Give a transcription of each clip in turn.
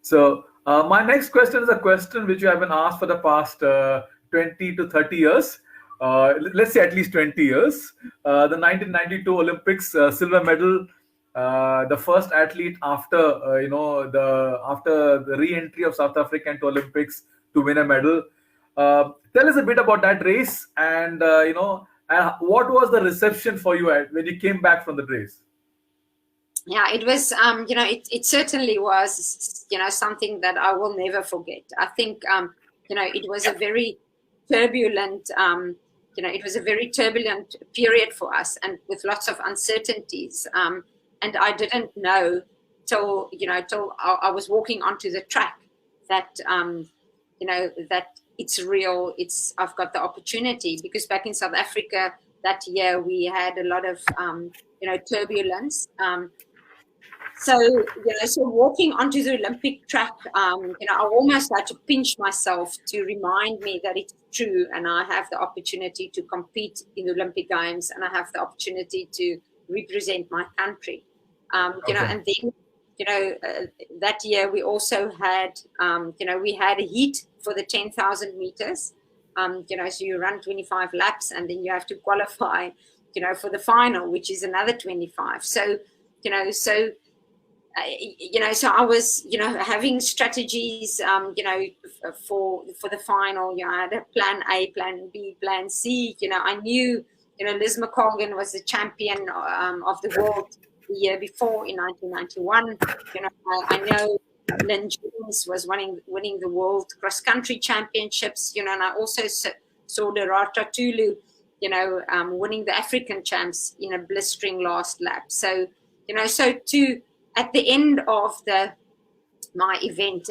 So my next question is a question which you have been asked for the past 20 to 30 years. Let's say at least 20 years. The 1992 Olympics silver medal, the first athlete after after the re-entry of South Africa into Olympics to win a medal. Tell us a bit about that race, and and what was the reception for you when you came back from the race? Yeah, it was, it certainly was, something that I will never forget. I think, it was a very turbulent, it was a very turbulent period for us, and with lots of uncertainties. And I didn't know till I was walking onto the track that, that it's real. I've got the opportunity, because back in South Africa that year we had a lot of, turbulence. So walking onto the Olympic track, I almost had to pinch myself to remind me that it's true, and I have the opportunity to compete in the Olympic Games, and I have the opportunity to represent my country. Okay. And then, that year we also had, we had a heat for the 10,000 meters. So you run 25 laps, and then you have to qualify, for the final, which is another 25. So, so I was, having strategies, for the final. I had a plan A, plan B, plan C. I knew, 𝐈𝐧𝐝𝐻𝐚 was the champion of the world the year before in 1991. I know Lynn James was winning the world cross country championships. And I also saw 𝐷𝐻𝐻𝐻 𝐸𝐚, winning the African champs in a blistering last lap. So, at the end of my event,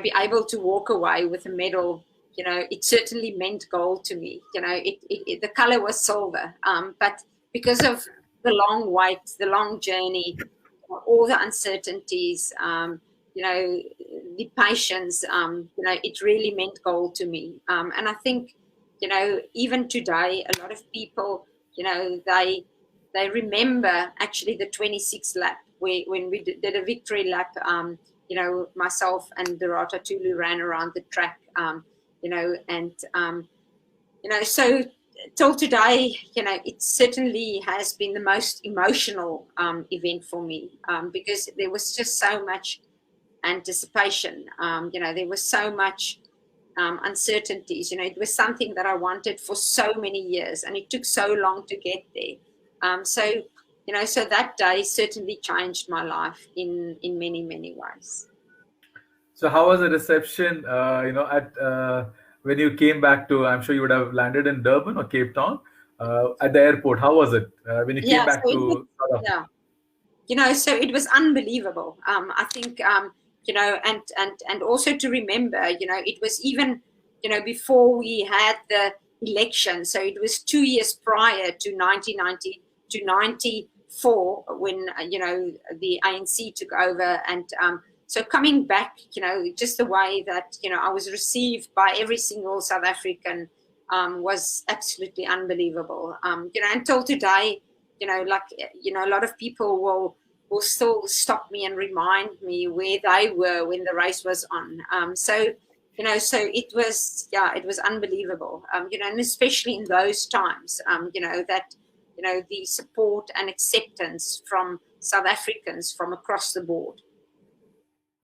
be able to walk away with a medal, it certainly meant gold to me. The color was silver, but because of the long wait, the long journey, all the uncertainties, the patience, it really meant gold to me. And I think, even today, a lot of people, they remember actually the 26th lap, when we did a victory lap. Myself and 𝐷𝐻𝐻𝐻 𝐸𝐚 ran around the track, so till today, it certainly has been the most emotional event for me, because there was just so much anticipation. There was so much uncertainties. It was something that I wanted for so many years, and it took so long to get there. So that day certainly changed my life in many, many ways. So how was the reception, at when you came back to, I'm sure you would have landed in Durban or Cape Town, at the airport. How was it when you came back to South Africa? Yeah. So it was unbelievable. I think, and also to remember, it was even, before we had the election. So it was 2 years prior to 1990 to 94 when, the ANC took over. And so coming back, just the way that, I was received by every single South African was absolutely unbelievable. Until today, a lot of people will still stop me and remind me where they were when the race was on. So it was unbelievable, and especially in those times, that, the support and acceptance from South Africans from across the board,